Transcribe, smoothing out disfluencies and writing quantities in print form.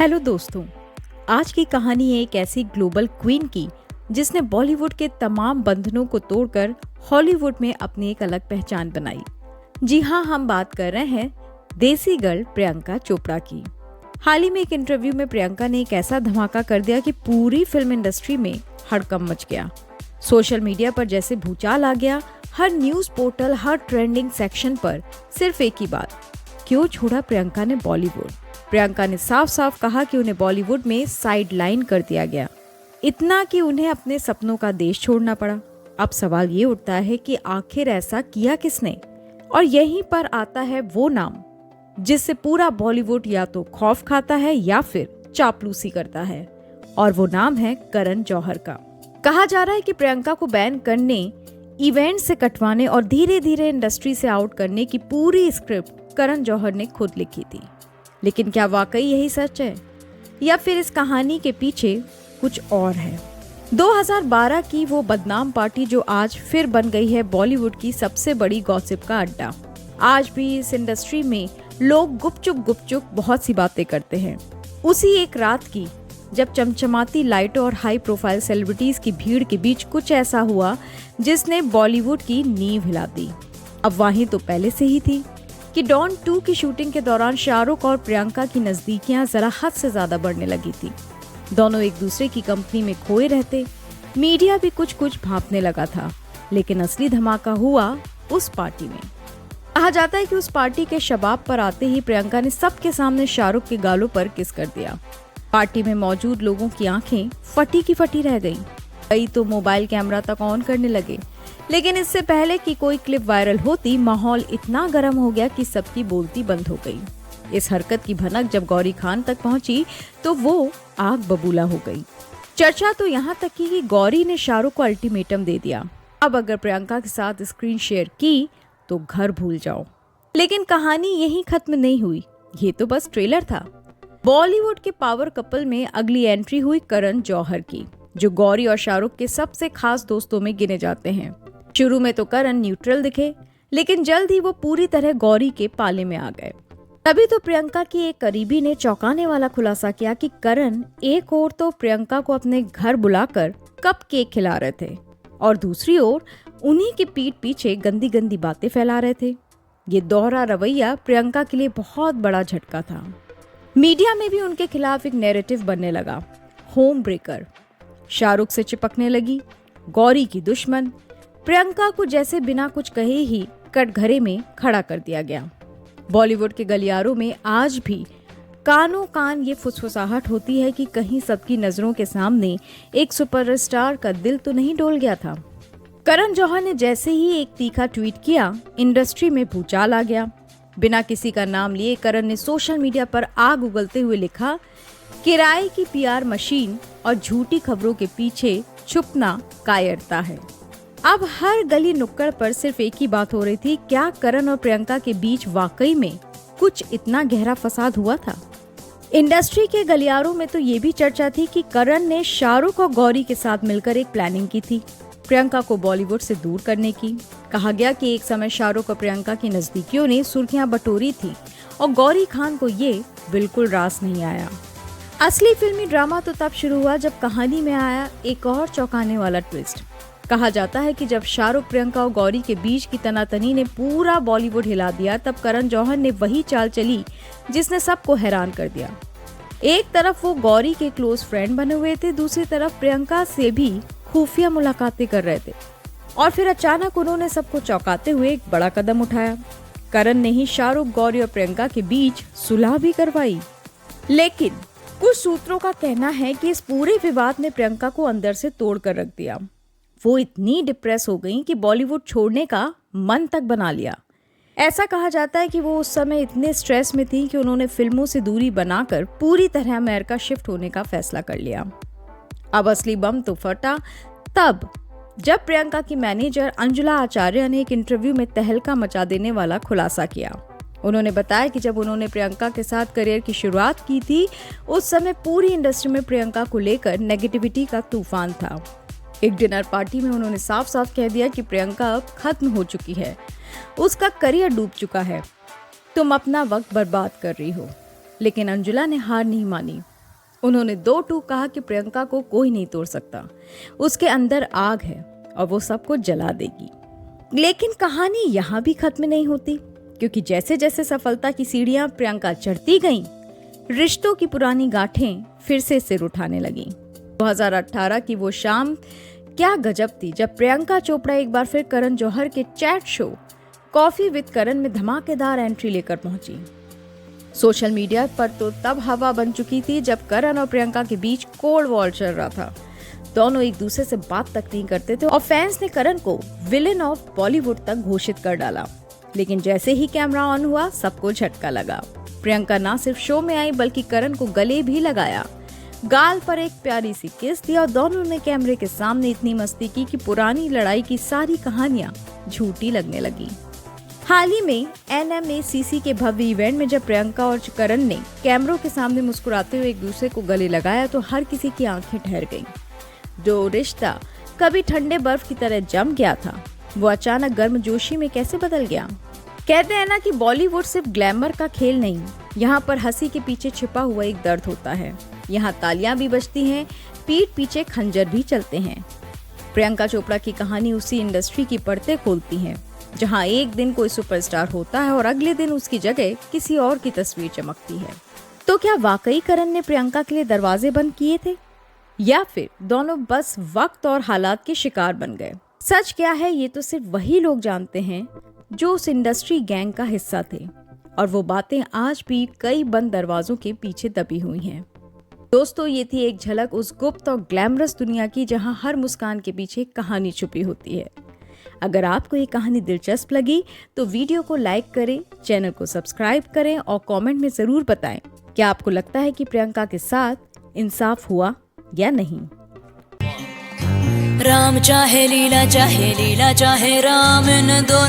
Hello दोस्तों, आज की कहानी है एक ऐसी ग्लोबल क्वीन की जिसने बॉलीवुड के तमाम बंधनों को तोड़कर हॉलीवुड में अपनी एक अलग पहचान बनाई। जी हाँ, हम बात कर रहे हैं देसी गर्ल प्रियंका चोपड़ा की। हाल ही में एक इंटरव्यू में प्रियंका ने एक ऐसा धमाका कर दिया कि पूरी फिल्म इंडस्ट्री में हड़कंप मच गया। सोशल मीडिया पर जैसे भूचाल आ गया। हर न्यूज पोर्टल, हर ट्रेंडिंग सेक्शन पर सिर्फ एक ही बात, क्यों छोड़ा प्रियंका ने बॉलीवुड। प्रियंका ने साफ साफ कहा कि उन्हें बॉलीवुड में साइड लाइन कर दिया गया, इतना कि उन्हें अपने सपनों का देश छोड़ना पड़ा। अब सवाल ये उठता है कि आखिर ऐसा किया किसने, और यहीं पर आता है वो नाम जिससे पूरा बॉलीवुड या तो खौफ खाता है या फिर चापलूसी करता है, और वो नाम है करण जौहर का। कहा जा रहा है कि प्रियंका को बैन करने, इवेंट से कटवाने और धीरे धीरे इंडस्ट्री से आउट करने की पूरी स्क्रिप्ट करण जौहर ने खुद लिखी थी। लेकिन क्या वाकई यही सच है, या फिर इस कहानी के पीछे कुछ और है? 2012 की वो बदनाम पार्टी जो आज फिर बन गई है बॉलीवुड की सबसे बड़ी गॉसिप का अड्डा। आज भी इस इंडस्ट्री में लोग गुपचुप बहुत सी बातें करते हैं। उसी एक रात की जब चमचमाती लाइटों और हाई प्रोफाइल सेलिब्रिटीज की भीड़ के बीच कुछ ऐसा हुआ जिसने बॉलीवुड की नींव हिला दी। अब वहीं तो पहले से ही थी कि डॉन 2 की शूटिंग के दौरान शाहरुख और प्रियंका की नजदीकियां जरा हद से ज्यादा बढ़ने लगी थी। दोनों एक दूसरे की कंपनी में खोए रहते, मीडिया भी कुछ भांपने लगा था। लेकिन असली धमाका हुआ उस पार्टी में। कहा जाता है कि उस पार्टी के शबाब पर आते ही प्रियंका ने सबके सामने शाहरुख के गालों पर किस कर दिया। पार्टी में मौजूद लोगों की आंखें फटी की फटी रह गईं। कई तो मोबाइल कैमरा तक ऑन करने लगे। लेकिन इससे पहले कि कोई क्लिप वायरल होती, माहौल इतना गर्म हो गया कि सबकी बोलती बंद हो गई। इस हरकत की भनक जब गौरी खान तक पहुंची तो वो आग बबूला हो गई। चर्चा तो यहाँ तक की कि गौरी ने शाहरुख को अल्टीमेटम दे दिया, अब अगर प्रियंका के साथ स्क्रीन शेयर की तो घर भूल जाओ। लेकिन कहानी यहीं खत्म नहीं हुई, ये तो बस ट्रेलर था। बॉलीवुड के पावर कपल में अगली एंट्री हुई करण जौहर की, जो गौरी और शाहरुख के सबसे खास दोस्तों में गिने जाते हैं। शुरू में तो करण न्यूट्रल दिखे, लेकिन जल्द ही वो पूरी तरह गौरी के पाले में आ गए। तभी तो प्रियंका की एक करीबी ने चौंकाने वाला खुलासा किया कि करण एक ओर तो प्रियंका को अपने घर बुलाकर कप केक खिला रहे थे, और दूसरी ओर उन्हीं की पीठ पीछे गंदी गंदी बातें फैला रहे थे। ये दोहरा रवैया प्रियंका के लिए बहुत बड़ा झटका था। मीडिया में भी उनके खिलाफ एक नैरेटिव बनने लगा। होम ब्रेकर, शाहरुख से चिपकने लगी, गौरी की दुश्मन। प्रियंका को जैसे बिना कुछ कहे ही कटघरे में खड़ा कर दिया गया। बॉलीवुड के गलियारों में आज भी कानों कान ये फुसफुसाहट होती है कि कहीं सबकी नजरों के सामने एक सुपरस्टार का दिल तो नहीं डोल गया था। करण जौहर ने जैसे ही एक तीखा ट्वीट किया, इंडस्ट्री में भूचाल आ गया। बिना किसी का नाम लिए करण ने सोशल मीडिया पर आग उगलते हुए लिखा, किराए की पीआर मशीन और झूठी खबरों के पीछे छुपना कायरता है। अब हर गली नुक्कड़ पर सिर्फ एक ही बात हो रही थी, क्या करण और प्रियंका के बीच वाकई में कुछ इतना गहरा फसाद हुआ था? इंडस्ट्री के गलियारों में तो ये भी चर्चा थी कि करण ने शाहरुख और गौरी के साथ मिलकर एक प्लानिंग की थी प्रियंका को बॉलीवुड से दूर करने की। कहा गया कि एक समय शाहरुख और प्रियंका की नजदीकियों ने सुर्खियां बटोरी थी और गौरी खान को ये बिल्कुल रास नहीं आया। असली फिल्मी ड्रामा तो तब शुरू हुआ जब कहानी में आया एक और चौंकाने वाला ट्विस्ट। कहा जाता है कि जब शाहरुख, प्रियंका और गौरी के बीच की तनातनी ने पूरा बॉलीवुड हिला दिया, तब करण जौहर ने वही चाल चली जिसने सबको हैरान कर दिया। एक तरफ वो गौरी के क्लोज फ्रेंड बने हुए थे, दूसरी तरफ प्रियंका से भी खुफिया मुलाकातें कर रहे थे, और फिर अचानक उन्होंने सबको चौंकाते हुए एक बड़ा कदम उठाया। करण ने ही शाहरुख, गौरी और प्रियंका के बीच सुलह भी करवाई। लेकिन कुछ सूत्रों का कहना है कि इस पूरे विवाद ने प्रियंका को अंदर से तोड़ कर रख दिया। वो इतनी डिप्रेस हो गई कि बॉलीवुड छोड़ने का मन तक बना लिया। ऐसा कहा जाता है कि वो उस समय इतने स्ट्रेस में थी कि उन्होंने फिल्मों से दूरी बनाकर पूरी तरह अमेरिका शिफ्ट होने का फैसला कर लिया। अब असली बम तो फटा तब जब प्रियंका की मैनेजर अंजुला आचार्य ने एक इंटरव्यू में तहलका मचा देने वाला खुलासा किया। उन्होंने बताया कि जब उन्होंने प्रियंका के साथ करियर की शुरुआत की थी, उस समय पूरी इंडस्ट्री में प्रियंका को लेकर नेगेटिविटी का तूफान था। एक डिनर पार्टी में उन्होंने साफ साफ कह दिया कि प्रियंका अब खत्म हो चुकी है, उसका करियर डूब चुका है, तुम अपना वक्त बर्बाद कर रही हो। लेकिन अंजुला ने हार नहीं मानी। उन्होंने 2 टूक कहा कि प्रियंका को कोई नहीं तोड़ सकता, उसके अंदर आग है और वो सबको जला देगी। लेकिन कहानी यहाँ भी खत्म नहीं होती, क्योंकि जैसे जैसे सफलता की सीढ़ियां प्रियंका चढ़ती गईं, रिश्तों की पुरानी गांठें फिर से सिर उठाने लगीं। 2018 की वो शाम क्या गजब थी, जब प्रियंका चोपड़ा एक बार फिर करण जौहर के चैट शो कॉफी विद करण में धमाकेदार एंट्री लेकर पहुंची। सोशल मीडिया पर तो तब हवा बन चुकी थी जब करण और प्रियंका के बीच कोल्ड वॉर चल रहा था। दोनों एक दूसरे से बात तक नहीं करते थे और फैंस ने करण को विलेन ऑफ बॉलीवुड तक घोषित कर डाला। लेकिन जैसे ही कैमरा ऑन हुआ, सबको झटका लगा। प्रियंका ना सिर्फ शो में आई बल्कि करण को गले भी लगाया, गाल पर एक प्यारी सी किस दी और दोनों ने कैमरे के सामने इतनी मस्ती की कि पुरानी लड़ाई की सारी कहानियां झूठी लगने लगी। हाल ही में NMACC के भव्य इवेंट में जब प्रियंका और करण ने कैमरों के सामने मुस्कुराते हुए एक दूसरे को गले लगाया तो हर किसी की आंखें ठहर गईं। जो रिश्ता कभी ठंडे बर्फ की तरह जम गया था, वो अचानक गर्मजोशी में कैसे बदल गया। कहते हैं ना कि बॉलीवुड सिर्फ ग्लैमर का खेल नहीं, यहाँ पर हंसी के पीछे छिपा हुआ एक दर्द होता है। यहाँ तालियां भी बजती हैं, पीठ पीछे खंजर भी चलते हैं। प्रियंका चोपड़ा की कहानी उसी इंडस्ट्री की परतें खोलती है, जहाँ एक दिन कोई सुपरस्टार होता है और अगले दिन उसकी जगह किसी और की तस्वीर चमकती है। तो क्या वाकई करण ने प्रियंका के लिए दरवाजे बंद किए थे, या फिर दोनों बस वक्त और हालात के शिकार बन गए? सच क्या है, ये तो सिर्फ वही लोग जानते हैं जो उस इंडस्ट्री गैंग का हिस्सा थे, और वो बातें आज भी कई बंद दरवाजों के पीछे दबी हुई हैं। दोस्तों, ये थी एक झलक उस गुप्त और ग्लैमरस दुनिया की जहां हर मुस्कान के पीछे कहानी छुपी होती है। अगर आपको ये कहानी दिलचस्प लगी तो वीडियो को लाइक करें, चैनल को सब्सक्राइब करें और कमेंट में जरूर बताएं क्या आपको लगता है कि प्रियंका के साथ इंसाफ हुआ या नहीं। राम चाहे लीला चाहे राम, इन दोनों